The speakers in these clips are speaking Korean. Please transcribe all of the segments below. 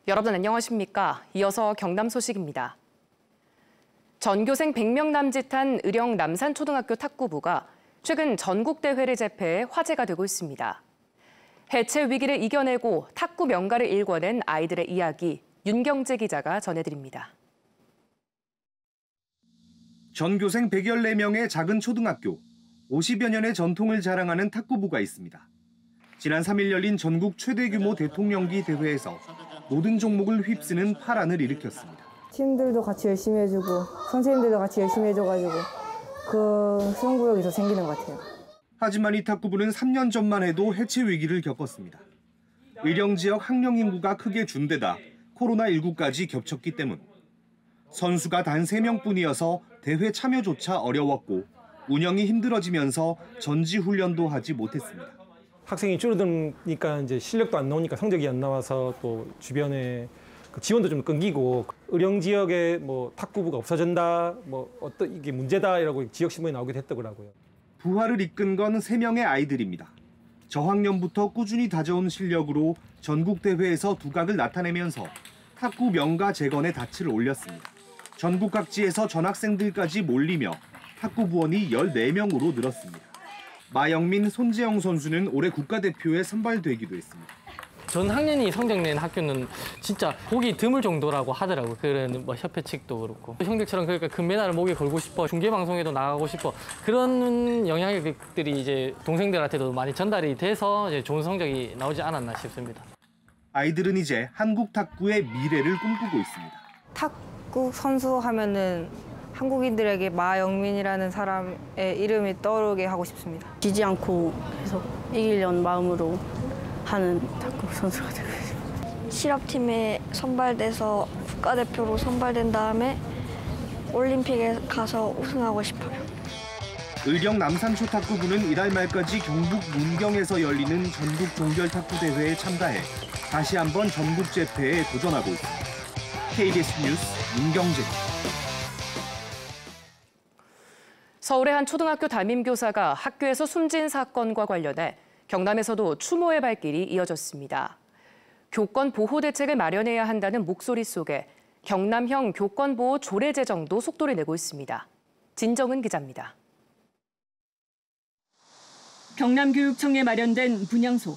여러분 안녕하십니까? 이어서 경남 소식입니다. 전교생 100명 남짓한 의령 남산초등학교 탁구부가 최근 전국대회를 제패해 화제가 되고 있습니다. 해체 위기를 이겨내고 탁구 명가를 일궈낸 아이들의 이야기, 윤경재 기자가 전해드립니다. 전교생 114명의 작은 초등학교, 50여 년의 전통을 자랑하는 탁구부가 있습니다. 지난 3일 열린 전국 최대 규모 대통령기 대회에서 모든 종목을 휩쓰는 파란을 일으켰습니다. 팀들도 같이 열심히 해주고 선생님들도 같이 열심히 해줘가지고 그 승부욕이 더 생기는 것 같아요. 하지만 이 탁구부는 3년 전만 해도 해체 위기를 겪었습니다. 의령 지역 학령 인구가 크게 준 데다 코로나19까지 겹쳤기 때문. 선수가 단 3명뿐이어서 대회 참여조차 어려웠고 운영이 힘들어지면서 전지훈련도 하지 못했습니다. 학생이 줄어드니까 이제 실력도 안 나오니까 성적이 안 나와서 또 주변에 그 지원도 좀 끊기고 의령 지역에 뭐 탁구부가 없어진다, 뭐 어떤 이게 문제다라고 지역 신문에 나오기도 했더라고요. 부활을 이끈 건 3명의 아이들입니다. 저학년부터 꾸준히 다져온 실력으로 전국 대회에서 두각을 나타내면서 탁구 명가 재건의 닻을 올렸습니다. 전국 각지에서 전학생들까지 몰리며 탁구 부원이 14명으로 늘었습니다. 마영민, 손재영 선수는 올해 국가대표에 선발되기도 했습니다. 전 학년이 성적낸 학교는 진짜 보기 드물 정도라고 하더라고요. 그런 뭐 협회 측도 그렇고. 형들처럼 그러니까 금메달을 목에 걸고 싶어, 중계방송에도 나가고 싶어. 그런 영향력들이 이제 동생들한테도 많이 전달이 돼서 이제 좋은 성적이 나오지 않았나 싶습니다. 아이들은 이제 한국 탁구의 미래를 꿈꾸고 있습니다. 탁구 선수 하면은 한국인들에게 마영민이라는 사람의 이름이 떠오르게 하고 싶습니다. 지지 않고 계속 이기려는 마음으로 하는 탁구 선수가 되고 싶습니다. 실업팀에 선발돼서 국가대표로 선발된 다음에 올림픽에 가서 우승하고 싶어요. 의령 남산초 탁구부는 이달 말까지 경북 문경에서 열리는 전국 종결 탁구 대회에 참가해 다시 한번 전국 재패에 도전하고 있습니다. KBS 뉴스 윤경재입니다. 서울의 한 초등학교 담임교사가 학교에서 숨진 사건과 관련해 경남에서도 추모의 발길이 이어졌습니다. 교권 보호 대책을 마련해야 한다는 목소리 속에 경남형 교권보호 조례 제정도 속도를 내고 있습니다. 진정은 기자입니다. 경남교육청에 마련된 분향소.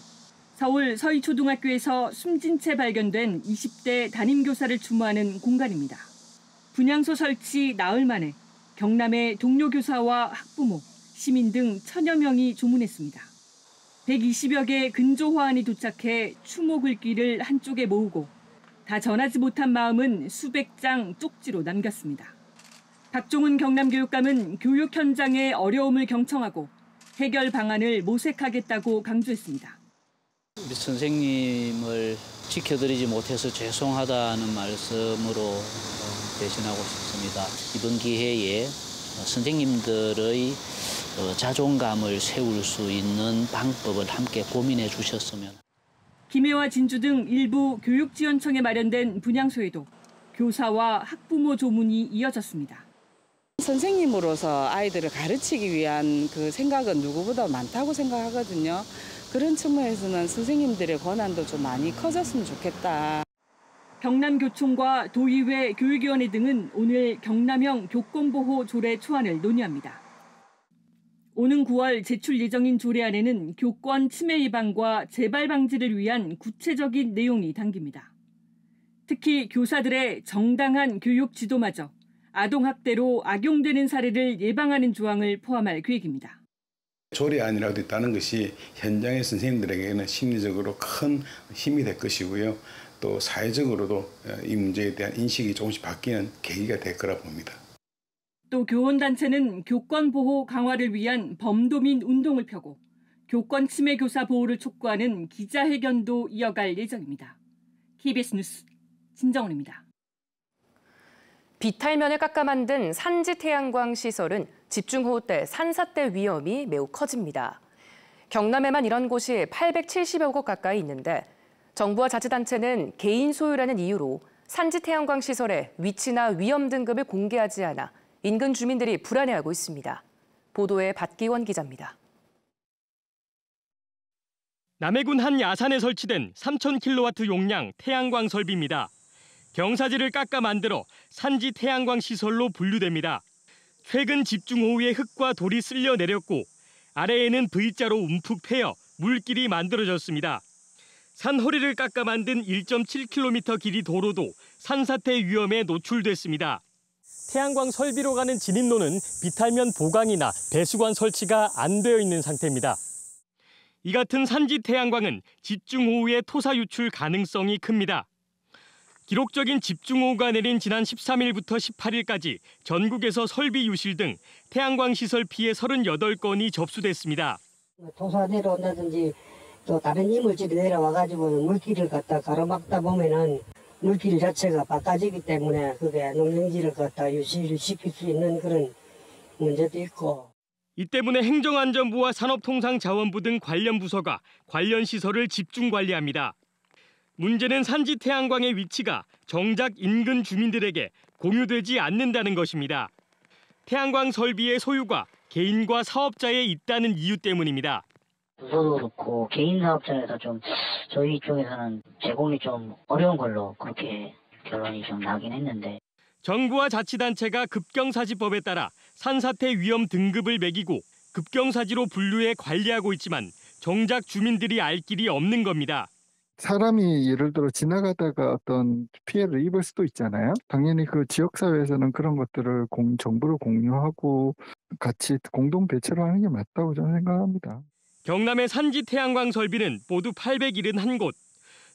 서울 서희초등학교에서 숨진 채 발견된 20대 담임교사를 추모하는 공간입니다. 분향소 설치 나흘 만에 경남의 동료 교사와 학부모, 시민 등 1000여 명이 조문했습니다. 120여 개의 근조 화환이 도착해 추모 글귀를 한쪽에 모으고 다 전하지 못한 마음은 수백 장 쪽지로 남겼습니다. 박종훈 경남교육감은 교육 현장의 어려움을 경청하고 해결 방안을 모색하겠다고 강조했습니다. 우리 선생님을 지켜드리지 못해서 죄송하다는 말씀으로 대신하고 싶습니다. 이번 기회에 선생님들의 자존감을 세울 수 있는 방법을 함께 고민해 주셨으면. 김해와 진주 등 일부 교육지원청에 마련된 분향소에도 교사와 학부모 조문이 이어졌습니다. 선생님으로서 아이들을 가르치기 위한 그 생각은 누구보다 많다고 생각하거든요. 그런 측면에서는 선생님들의 권한도 좀 많이 커졌으면 좋겠다. 경남교총과 도의회 교육위원회 등은 오늘 경남형 교권보호 조례 초안을 논의합니다. 오는 9월 제출 예정인 조례안에는 교권 침해 예방과 재발 방지를 위한 구체적인 내용이 담깁니다. 특히 교사들의 정당한 교육 지도마저 아동학대로 악용되는 사례를 예방하는 조항을 포함할 계획입니다. 조례안이라도 있다는 것이 현장의 선생님들에게는 심리적으로 큰 힘이 될 것이고요. 또 사회적으로도 이 문제에 대한 인식이 조금씩 바뀌는 계기가 될 거라 봅니다. 또 교원단체는 교권 보호 강화를 위한 범도민 운동을 펴고 교권 침해 교사 보호를 촉구하는 기자회견도 이어갈 예정입니다. KBS 뉴스 진정은입니다. 비탈면을 깎아 만든 산지 태양광 시설은 집중호우 때 산사태 위험이 매우 커집니다. 경남에만 이런 곳이 870여 곳 가까이 있는데 정부와 자치단체는 개인 소유라는 이유로 산지 태양광 시설의 위치나 위험 등급을 공개하지 않아 인근 주민들이 불안해하고 있습니다. 보도에 박기원 기자입니다. 남해군 한 야산에 설치된 3,000kW 용량 태양광 설비입니다. 경사지를 깎아 만들어 산지 태양광 시설로 분류됩니다. 최근 집중호우에 흙과 돌이 쓸려 내렸고 아래에는 V자로 움푹 패여 물길이 만들어졌습니다. 산 허리를 깎아 만든 1.7km 길이 도로도 산사태 위험에 노출됐습니다. 태양광 설비로 가는 진입로는 비탈면 보강이나 배수관 설치가 안 되어 있는 상태입니다. 이 같은 산지 태양광은 집중호우의 토사 유출 가능성이 큽니다. 기록적인 집중호우가 내린 지난 13일부터 18일까지 전국에서 설비 유실 등 태양광 시설 피해 38건이 접수됐습니다. 토사 내려온다든지 또 다른 이물질이 내려와가지고 물길을 갖다 가로막다 보면은 물길 자체가 바꿔지기 때문에 그게 농경지를 갖다 유실시킬 수 있는 그런 문제도 있고. 이 때문에 행정안전부와 산업통상자원부 등 관련 부서가 관련 시설을 집중 관리합니다. 문제는 산지 태양광의 위치가 정작 인근 주민들에게 공유되지 않는다는 것입니다. 태양광 설비의 소유가 개인과 사업자에 있다는 이유 때문입니다. 부서도 그렇고 개인 사업자에서 좀 저희 쪽에서는 제공이 좀 어려운 걸로 그렇게 결론이 좀 나긴 했는데. 정부와 자치단체가 급경사지법에 따라 산사태 위험 등급을 매기고 급경사지로 분류해 관리하고 있지만 정작 주민들이 알 길이 없는 겁니다. 사람이 예를 들어 지나가다가 어떤 피해를 입을 수도 있잖아요. 당연히 그 지역사회에서는 그런 것들을 정부를 공유하고 같이 공동 대처를 하는 게 맞다고 저는 생각합니다. 경남의 산지 태양광 설비는 모두 871곳.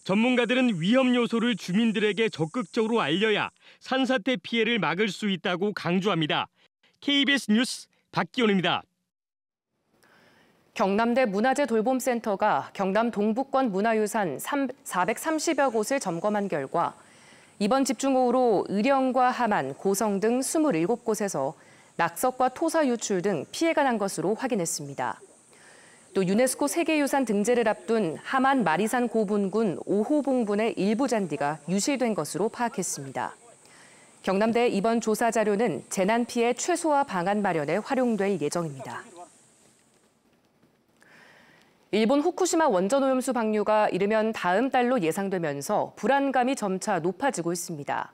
전문가들은 위험 요소를 주민들에게 적극적으로 알려야 산사태 피해를 막을 수 있다고 강조합니다. KBS 뉴스 박기온입니다. 경남대 문화재 돌봄센터가 경남 동부권 문화유산 430여 곳을 점검한 결과 이번 집중호우로 의령과 함안, 고성 등 27곳에서 낙석과 토사 유출 등 피해가 난 것으로 확인했습니다. 또 유네스코 세계유산 등재를 앞둔 함안 마리산 고분군 5호 봉분의 일부 잔디가 유실된 것으로 파악했습니다. 경남대의 이번 조사 자료는 재난 피해 최소화 방안 마련에 활용될 예정입니다. 일본 후쿠시마 원전오염수 방류가 이르면 다음 달로 예상되면서 불안감이 점차 높아지고 있습니다.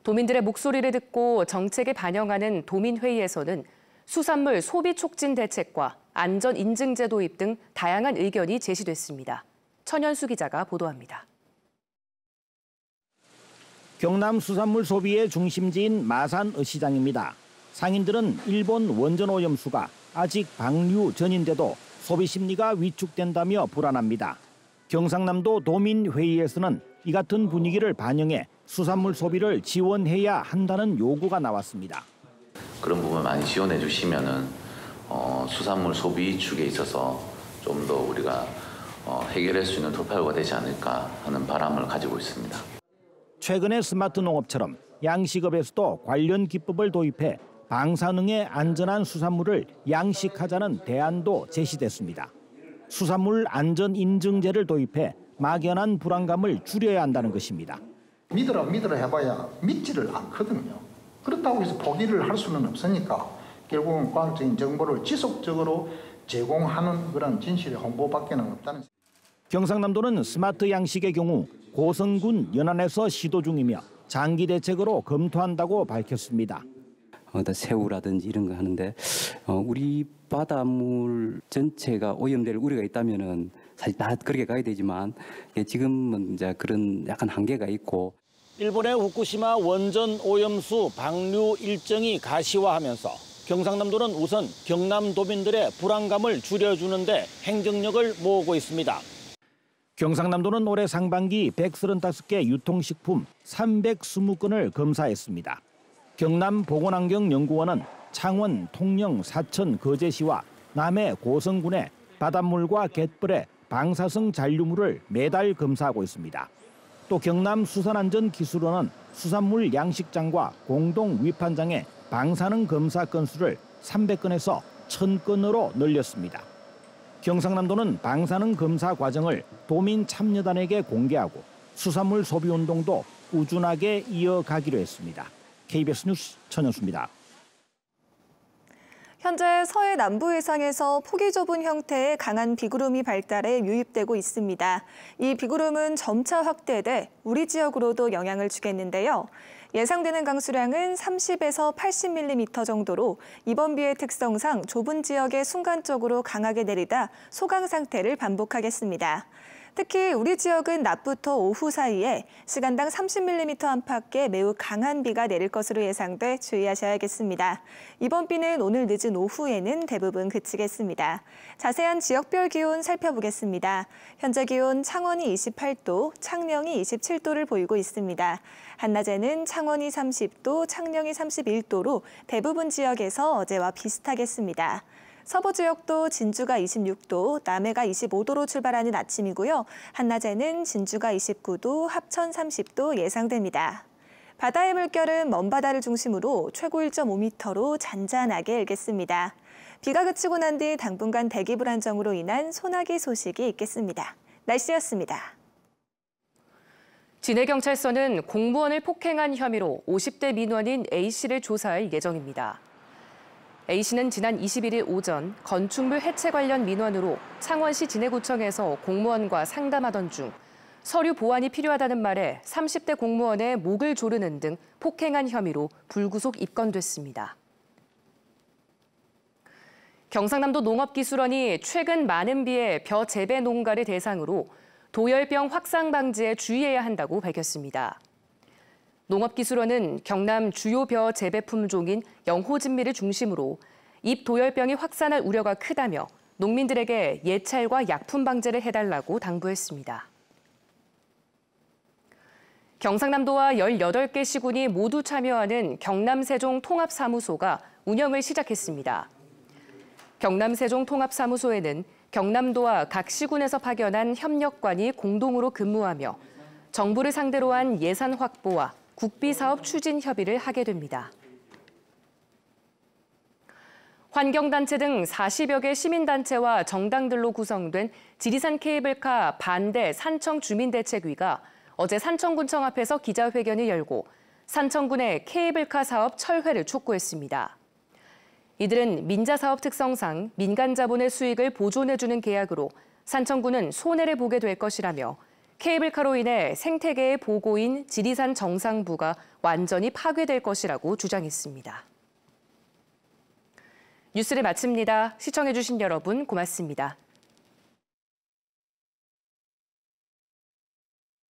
도민들의 목소리를 듣고 정책에 반영하는 도민회의에서는 수산물 소비 촉진 대책과 안전 인증제 도입 등 다양한 의견이 제시됐습니다. 천연수 기자가 보도합니다. 경남 수산물 소비의 중심지인 마산어시장입니다. 상인들은 일본 원전 오염수가 아직 방류 전인데도 소비 심리가 위축된다며 불안합니다. 경상남도 도민회의에서는 이 같은 분위기를 반영해 수산물 소비를 지원해야 한다는 요구가 나왔습니다. 그런 부분 많이 지원해 주시면은 수산물 소비 축에 있어서 좀 더 우리가 해결할 수 있는 돌파구가 되지 않을까 하는 바람을 가지고 있습니다. 최근에 스마트 농업처럼 양식업에서도 관련 기법을 도입해 방사능에 안전한 수산물을 양식하자는 대안도 제시됐습니다. 수산물 안전 인증제를 도입해 막연한 불안감을 줄여야 한다는 것입니다. 믿으라 해봐야 믿지를 않거든요. 그렇다고 해서 포기를 할 수는 없으니까 결국은 과학적인 정보를 지속적으로 제공하는 그런 진실의 홍보밖에 없다는. 경상남도는 스마트 양식의 경우 고성군 연안에서 시도 중이며 장기 대책으로 검토한다고 밝혔습니다. 새우라든지 이런 거 하는데 우리 바닷물 전체가 오염될 우려가 있다면은 사실 다 그렇게 가야 되지만 지금은 이제 그런 약간 한계가 있고. 일본의 후쿠시마 원전 오염수 방류 일정이 가시화하면서 경상남도는 우선 경남 도민들의 불안감을 줄여주는데 행정력을 모으고 있습니다. 경상남도는 올해 상반기 135개 유통식품 320건을 검사했습니다. 경남보건환경연구원은 창원, 통영, 사천, 거제시와 남해, 고성군의 바닷물과 갯벌의 방사성 잔류물을 매달 검사하고 있습니다. 또 경남수산안전기술원은 수산물 양식장과 공동 위판장의 방사능 검사 건수를 300건에서 1000건으로 늘렸습니다. 경상남도는 방사능 검사 과정을 도민 참여단에게 공개하고 수산물 소비 운동도 꾸준하게 이어가기로 했습니다. KBS 뉴스 천연수입니다. 현재 서해 남부 해상에서 폭이 좁은 형태의 강한 비구름이 발달해 유입되고 있습니다. 이 비구름은 점차 확대돼 우리 지역으로도 영향을 주겠는데요. 예상되는 강수량은 30에서 80mm 정도로 이번 비의 특성상 좁은 지역에 순간적으로 강하게 내리다 소강 상태를 반복하겠습니다. 특히 우리 지역은 낮부터 오후 사이에 시간당 30mm 안팎의 매우 강한 비가 내릴 것으로 예상돼 주의하셔야겠습니다. 이번 비는 오늘 늦은 오후에는 대부분 그치겠습니다. 자세한 지역별 기온 살펴보겠습니다. 현재 기온 창원이 28도, 창녕이 27도를 보이고 있습니다. 한낮에는 창원이 30도, 창녕이 31도로 대부분 지역에서 어제와 비슷하겠습니다. 서부 지역도 진주가 26도, 남해가 25도로 출발하는 아침이고요. 한낮에는 진주가 29도, 합천 30도 예상됩니다. 바다의 물결은 먼바다를 중심으로 최고 1.5m로 잔잔하게 일겠습니다. 비가 그치고 난 뒤 당분간 대기 불안정으로 인한 소나기 소식이 있겠습니다. 날씨였습니다. 진해경찰서는 공무원을 폭행한 혐의로 50대 민원인 A씨를 조사할 예정입니다. A씨는 지난 21일 오전 건축물 해체 관련 민원으로 창원시 진해구청에서 공무원과 상담하던 중 서류 보완이 필요하다는 말에 30대 공무원의 목을 조르는 등 폭행한 혐의로 불구속 입건됐습니다. 경상남도 농업기술원이 최근 많은 비에 벼 재배 농가를 대상으로 도열병 확산 방지에 주의해야 한다고 밝혔습니다. 농업기술원은 경남 주요 벼 재배 품종인 영호진미를 중심으로 잎 도열병이 확산할 우려가 크다며 농민들에게 예찰과 약품 방제를 해달라고 당부했습니다. 경상남도와 18개 시군이 모두 참여하는 경남세종 통합사무소가 운영을 시작했습니다. 경남세종 통합사무소에는 경남도와 각 시군에서 파견한 협력관이 공동으로 근무하며 정부를 상대로 한 예산 확보와 국비사업 추진 협의를 하게 됩니다. 환경단체 등 40여 개 시민단체와 정당들로 구성된 지리산 케이블카 반대 산청 주민대책위가 어제 산청군청 앞에서 기자회견을 열고 산청군의 케이블카 사업 철회를 촉구했습니다. 이들은 민자사업 특성상 민간 자본의 수익을 보존해주는 계약으로 산청군은 손해를 보게 될 것이라며 케이블카로 인해 생태계의 보고인 지리산 정상부가 완전히 파괴될 것이라고 주장했습니다. 뉴스를 마칩니다. 시청해주신 여러분 고맙습니다.